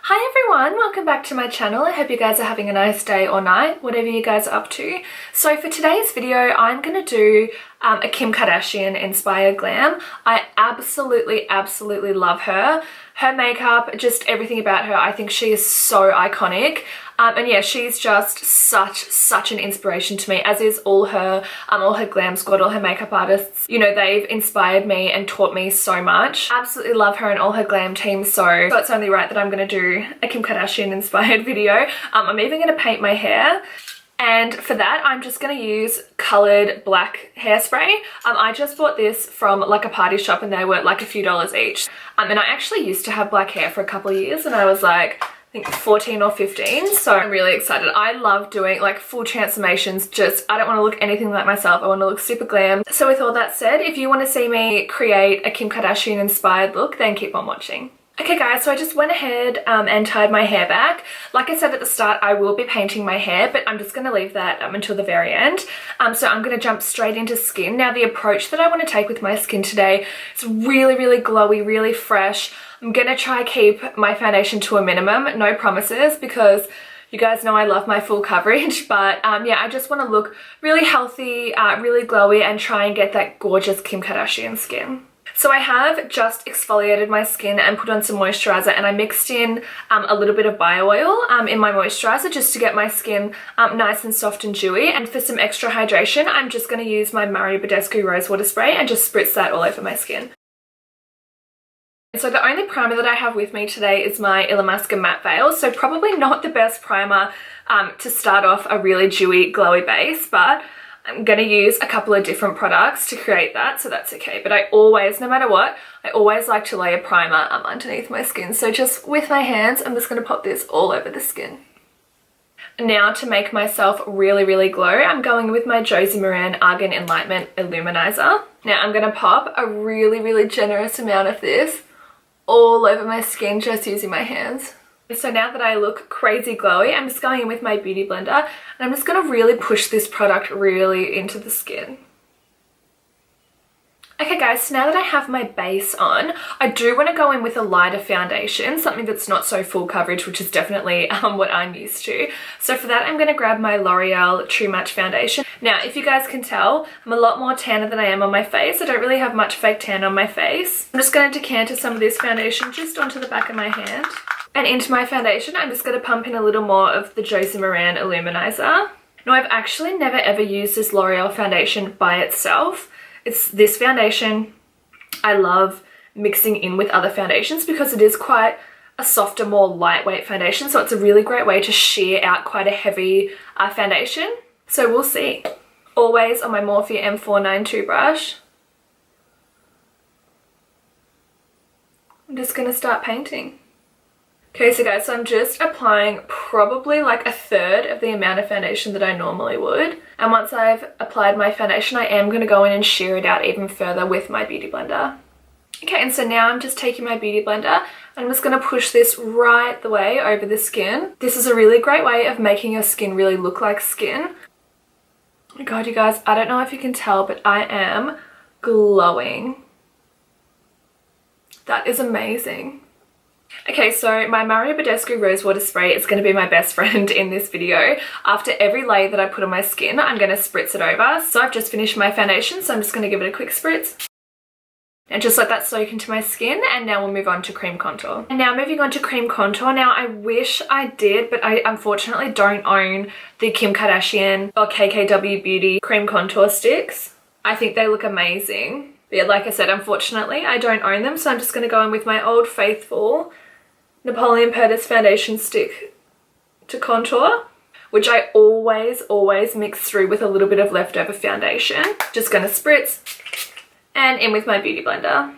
Hi everyone, welcome back to my channel. I hope you guys are having a nice day or night, whatever you guys are up to. So for today's video, I'm going to do a Kim Kardashian inspired glam. I absolutely love her. Her makeup, just everything about her, I think she is so iconic. And yeah, she's just such an inspiration to me, as is all her glam squad, all her makeup artists. You know, they've inspired me and taught me so much. Absolutely love her and all her glam team, so it's only right that I'm going to do a Kim Kardashian inspired video. I'm even going to paint my hair. And for that, I'm just going to use coloured black hairspray. I just bought this from like a party shop and they were like a few dollars each. And I actually used to have black hair for a couple of years and I was like, I think 14 or 15, so I'm really excited. I love doing like full transformations. I don't want to look anything like myself. I want to look super glam. So with all that said, if you want to see me create a Kim Kardashian inspired look, then keep on watching. Okay guys, so I just went ahead and tied my hair back. Like I said at the start, I will be painting my hair, but I'm just going to leave that until the very end. So I'm going to jump straight into skin. Now the approach that I want to take with my skin today is really glowy, really fresh. I'm going to try keep my foundation to a minimum, no promises, because you guys know I love my full coverage, but yeah, I just want to look really healthy, really glowy, and try and get that gorgeous Kim Kardashian skin. So I have just exfoliated my skin and put on some moisturizer, and I mixed in a little bit of bio oil in my moisturizer just to get my skin nice and soft and dewy. And for some extra hydration, I'm just going to use my Badescu Rose Water Spray and just spritz that all over my skin. So the only primer that I have with me today is my Illamasqua Matte Veil, so probably not the best primer to start off a really dewy, glowy base, but I'm going to use a couple of different products to create that, so that's okay. But I always, no matter what, I always like to lay a primer underneath my skin. So just with my hands, I'm just going to pop this all over the skin. Now to make myself really glow, I'm going with my Josie Maran Argan Enlightment Illuminizer. Now I'm going to pop a really generous amount of this all over my skin just using my hands. So now that I look crazy glowy, I'm just going in with my beauty blender and I'm just going to really push this product really into the skin. Okay guys, so now that I have my base on, I do want to go in with a lighter foundation, something that's not so full coverage, which is definitely what I'm used to. So for that, I'm going to grab my Loreal True Match foundation. Now, if you guys can tell, I'm a lot more tanner than I am on my face. I don't really have much fake tan on my face. I'm just going to decanter some of this foundation just onto the back of my hand. And into my foundation, I'm just going to pump in a little more of the Josie Maran Illuminizer. Now, I've actually never ever used this L'Oreal foundation by itself. It's this foundation I love mixing in with other foundations because it is quite a softer, more lightweight foundation. So it's a really great way to sheer out quite a heavy foundation. So we'll see. Always on my Morphe M492 brush. I'm just going to start painting. Okay, so guys, so I'm just applying probably like a third of the amount of foundation that I normally would. And once I've applied my foundation, I am going to go in and sheer it out even further with my beauty blender. Okay, and so now I'm just taking my beauty blender and I'm just going to push this right the way over the skin. This is a really great way of making your skin really look like skin. Oh my god, you guys, I don't know if you can tell, but I am glowing. That is amazing. Okay, so my Badescu Rose Water Spray is going to be my best friend in this video. After every layer that I put on my skin, I'm going to spritz it over. So I've just finished my foundation, so I'm just going to give it a quick spritz. And just let that soak into my skin, and now we'll move on to cream contour. And now moving on to cream contour. Now I wish I did, but I unfortunately don't own the Kim Kardashian or KKW Beauty cream contour sticks. I think they look amazing. But yeah, like I said, unfortunately I don't own them, so I'm just going to go in with my old faithful Napoleon Perdis foundation stick to contour, which I always mix through with a little bit of leftover foundation. Just going to spritz and in with my beauty blender.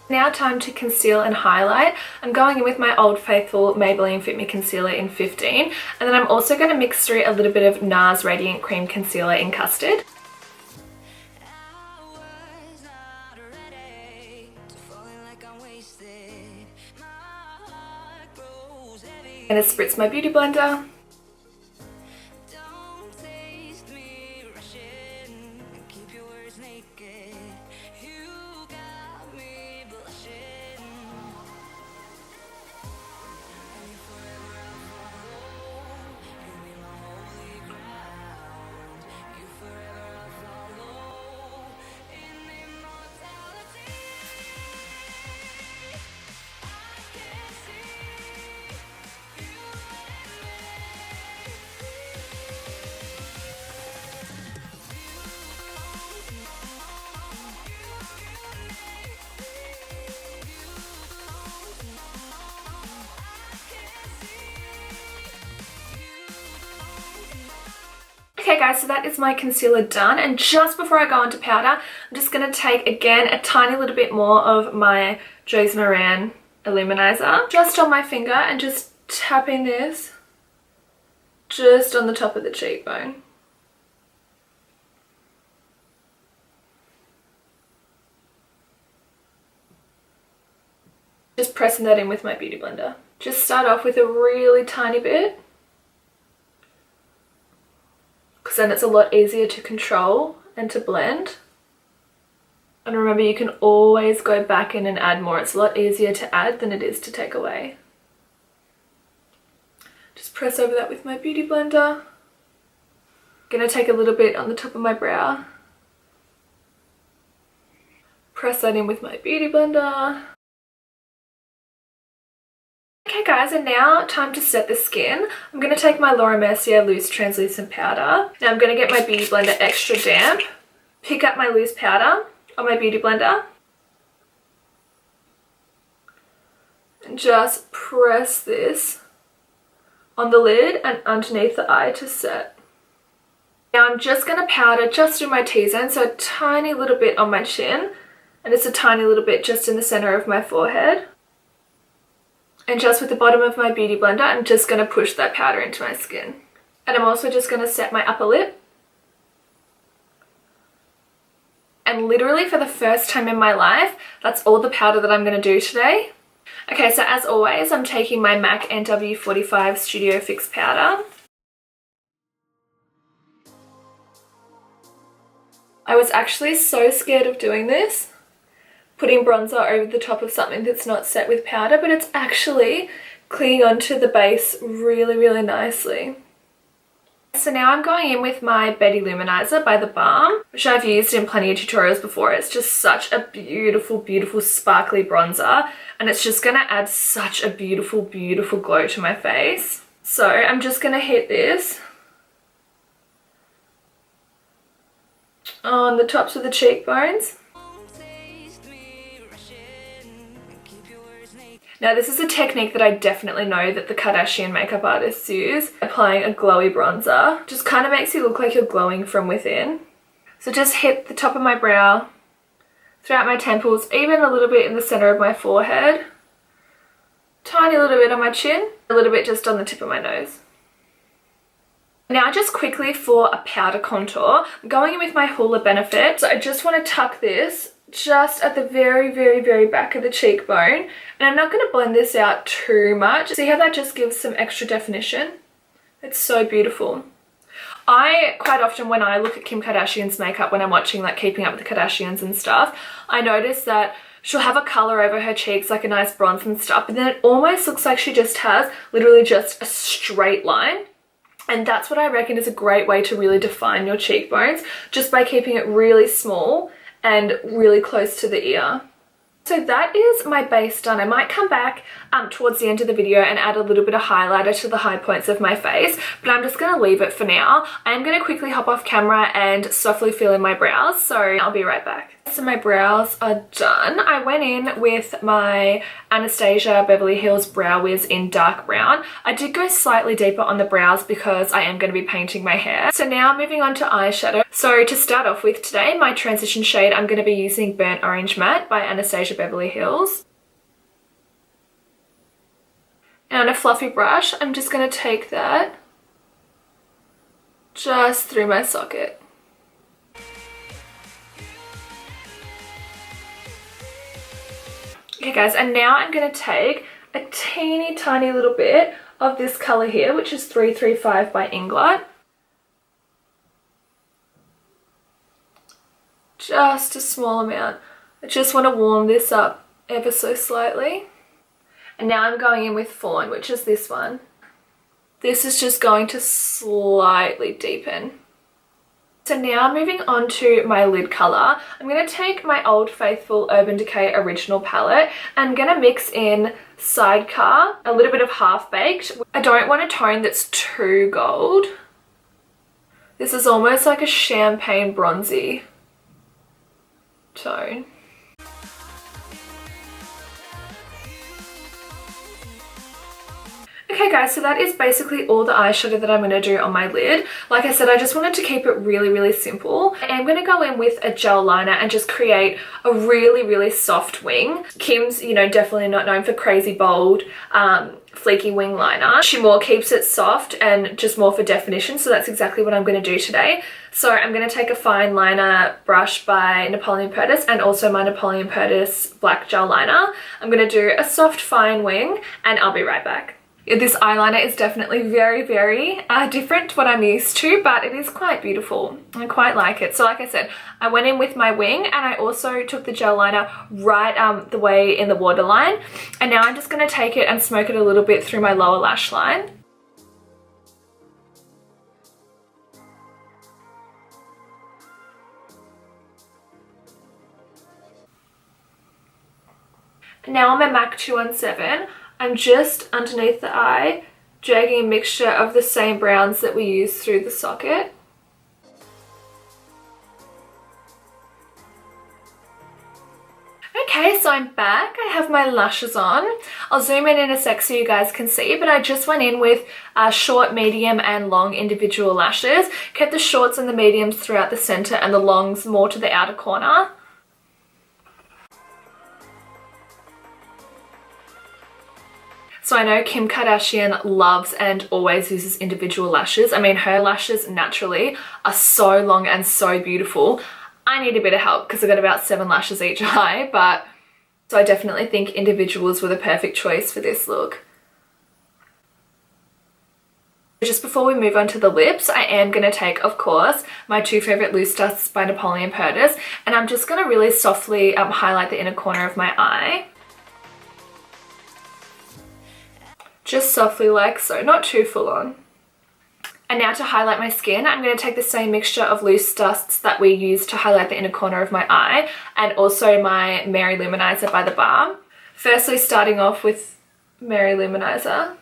Now time to conceal and highlight. I'm going in with my old faithful Maybelline Fit Me Concealer in 15, and then I'm also going to mix through a little bit of Nars Radient Cream Concealer in Custard. I'm gonna spritz my beauty blender. Okay guys, so that is my concealer done, and just before I go on to powder, I'm just going to take again a tiny little bit more of my Josie Maran Illuminizer just on my finger and just tapping this just on the top of the cheekbone. Just pressing that in with my beauty blender. Just start off with a really tiny bit, because then it's a lot easier to control and to blend. And remember, you can always go back in and add more. It's a lot easier to add than it is to take away. Just press over that with my beauty blender. Gonna take a little bit on the top of my brow. Press that in with my beauty blender. Okay guys, and now time to set the skin. I'm going to take my Mercier loose translucent powder. Now I'm going to get my beauty blender extra damp, pick up my loose powder on my beauty blender, and just press this on the lid and underneath the eye to set. Now I'm just going to powder just through my T-zone, so a tiny little bit on my chin, and it's a tiny little bit just in the center of my forehead. And just with the bottom of my beauty blender, I'm just going to push that powder into my skin. And I'm also just going to set my upper lip. And literally for the first time in my life, that's all the powder that I'm going to do today. Okay, so as always, I'm taking my MAC NW45 Studio Fix powder. I was actually so scared of doing this, putting bronzer over the top of something that's not set with powder, but it's actually clinging onto the base really, really nicely. So now I'm going in with my Illuminizer by the Balm, which I've used in plenty of tutorials before. It's just such a beautiful, beautiful sparkly bronzer, and it's just going to add such a beautiful, beautiful glow to my face. So I'm just going to hit this on the tops of the cheekbones. Now this is a technique that I definitely know that the Kardashian makeup artists use. Applying a glowy bronzer just kind of makes you look like you're glowing from within. So just hit the top of my brow, throughout my temples, even a little bit in the center of my forehead, tiny little bit on my chin, a little bit just on the tip of my nose. Now just quickly for a powder contour, I'm going in with my Hoola Benefit. So I just want to tuck this just at the very, very, very back of the cheekbone. And I'm not going to blend this out too much. See how that just gives some extra definition? It's so beautiful. I quite often, when I look at Kim Kardashian's makeup, when I'm watching like Keeping Up with the Kardashians and stuff, I notice that she'll have a color over her cheeks, like a nice bronze and stuff, but then it almost looks like she just has literally just a straight line. And that's what I reckon is a great way to really define your cheekbones, just by keeping it really small and really close to the ear. So that is my base done. I might come back towards the end of the video and add a little bit of highlighter to the high points of my face, but I'm just going to leave it for now. I'm going to quickly hop off camera and softly fill in my brows, so I'll be right back. So my brows are done. I went in with my Anastasia Beverly Hills Brow Wiz in dark brown. I did go slightly deeper on the brows because I am going to be painting my hair. So now moving on to eyeshadow. So to start off with today, my transition shade, I'm going to be using Burnt Orange Matte by Anastasia Beverly Hills. And on a fluffy brush, I'm just going to take that just through my socket. Okay guys, and now I'm going to take a teeny tiny little bit of this colour here, which is 335 by Inglot. Just a small amount. I just want to warm this up ever so slightly. And now I'm going in with Fawn, which is this one. This is just going to slightly deepen. So now moving on to my lid colour, I'm going to take my Old Faithful Urban Decay Original palette. I'm going to mix in Sidecar, a little bit of Half Baked. I don't want a tone that's too gold. This is almost like a champagne bronzy tone. Okay guys, so that is basically all the eyeshadow that I'm going to do on my lid. Like I said, I just wanted to keep it really simple. I am going to go in with a gel liner and just create a really soft wing. Kim's, you know, definitely not known for crazy bold, fleeky wing liner. She more keeps it soft and just more for definition, so that's exactly what I'm going to do today. So I'm going to take a fine liner brush by Napoleon Perdis and also my Napoleon Perdis black gel liner. I'm going to do a soft fine wing and I'll be right back. This eyeliner is definitely very different to what I'm used to, but it is quite beautiful. I quite like it. So like I said, I went in with my wing and I also took the gel liner right the way in the waterline. And now I'm just going to take it and smoke it a little bit through my lower lash line. Now on my MAC 217, I'm just underneath the eye, dragging a mixture of the same browns that we used through the socket. Okay, so I'm back. I have my lashes on. I'll zoom in a sec so you guys can see, but I just went in with short, medium and long individual lashes. Kept the shorts and the mediums throughout the center and the longs more to the outer corner. So I know Kim Kardashian loves and always uses individual lashes. I mean, her lashes naturally are so long and so beautiful. I need a bit of help because I've got about 7 lashes each eye, but so I definitely think individuals were the perfect choice for this look. Just before we move on to the lips, I am going to take, of course, my 2 favourite loose dusts by Napoleon Perdis, and I'm just going to really softly highlight the inner corner of my eye. Just softly like so, not too full on. And now to highlight my skin, I'm going to take the same mixture of loose dusts that we used to highlight the inner corner of my eye and also my Mary Illuminizer by the Balm. Firstly, starting off with Mary Illuminizer.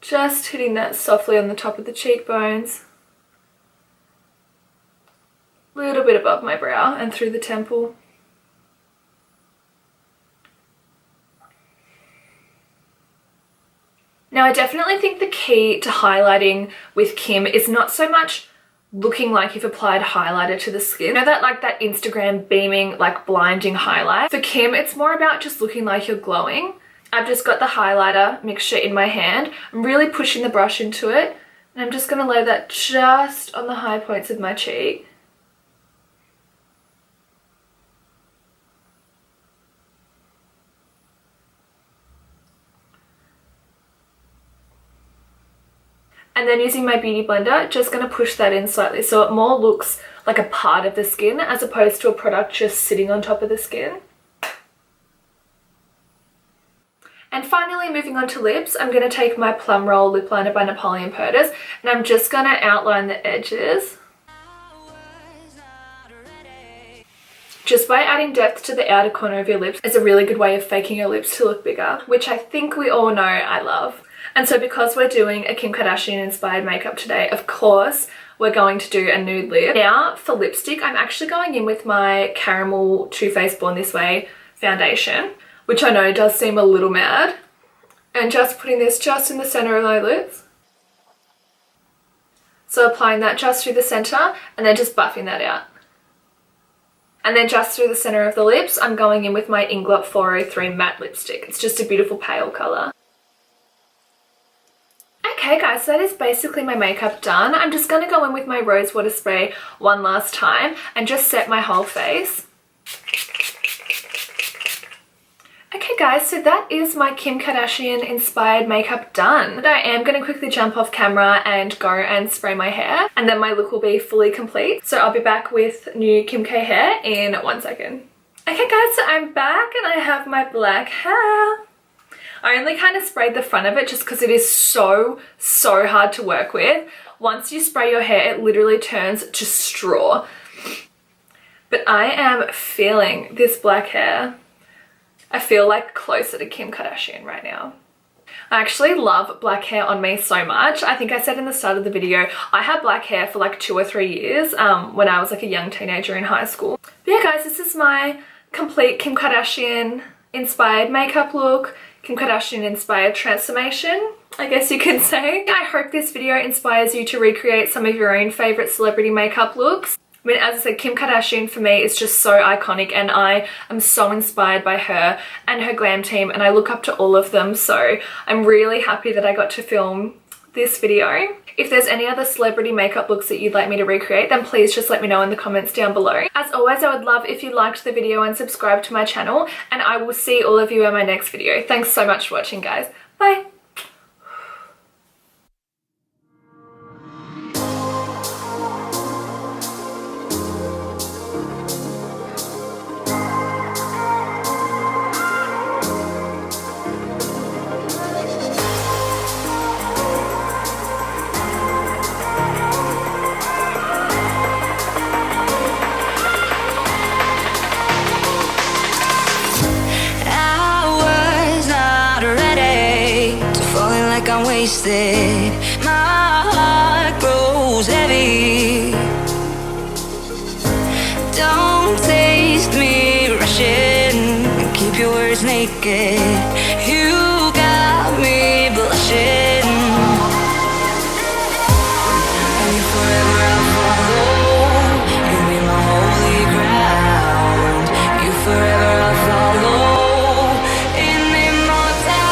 Just hitting that softly on the top of the cheekbones. A little bit above my brow and through the temple. Now I definitely think the key to highlighting with Kim is not so much looking like you've applied highlighter to the skin. You know that like that Instagram beaming, like blinding highlight? For Kim, it's more about just looking like you're glowing. I've just got the highlighter mixture in my hand. I'm really pushing the brush into it and I'm just going to lay that just on the high points of my cheek. And then using my beauty blender, just going to push that in slightly so it more looks like a part of the skin as opposed to a product just sitting on top of the skin. And finally, moving on to lips, I'm going to take my Plum Roll lip liner by Napoleon Perdis and I'm just going to outline the edges. Just by adding depth to the outer corner of your lips is a really good way of faking your lips to look bigger, which I think we all know I love. And so because we're doing a Kim Kardashian inspired makeup today, of course, we're going to do a nude lip. Now for lipstick, I'm actually going in with my Caramel Too Faced Born This Way foundation, which I know does seem a little mad. And just putting this just in the center of my lips. So applying that just through the center and then just buffing that out. And then just through the center of the lips, I'm going in with my Inglot 403 matte lipstick. It's just a beautiful pale color. Okay guys, so that is basically my makeup done. I'm just going to go in with my rose water spray one last time and just set my whole face. guys, so that is my Kim Kardashian inspired makeup done. But I am going to quickly jump off camera and go and spray my hair, and then my look will be fully complete. So I'll be back with new Kim K hair in 1 second. Okay guys, so I'm back and I have my black hair. I only kind of sprayed the front of it just because it is so hard to work with. Once you spray your hair, it literally turns to straw. But I am feeling this black hair. I feel like closer to Kim Kardashian right now. I actually love black hair on me so much. I think I said in the start of the video, I had black hair for like 2 or 3 years when I was like a young teenager in high school. But yeah guys, this is my complete Kim Kardashian inspired makeup look, Kim Kardashian inspired transformation, I guess you could say. I hope this video inspires you to recreate some of your own favorite celebrity makeup looks. I mean, as I said, Kim Kardashian for me is just so iconic, and I am so inspired by her and her glam team, and I look up to all of them, so I'm really happy that I got to film this video. If there's any other celebrity makeup looks that you'd like me to recreate, then please just let me know in the comments down below. As always, I would love if you liked the video and subscribed to my channel, and I will see all of you in my next video. Thanks so much for watching, guys. Bye! Wasted, my heart grows heavy. Don't taste me rushing, keep your words naked.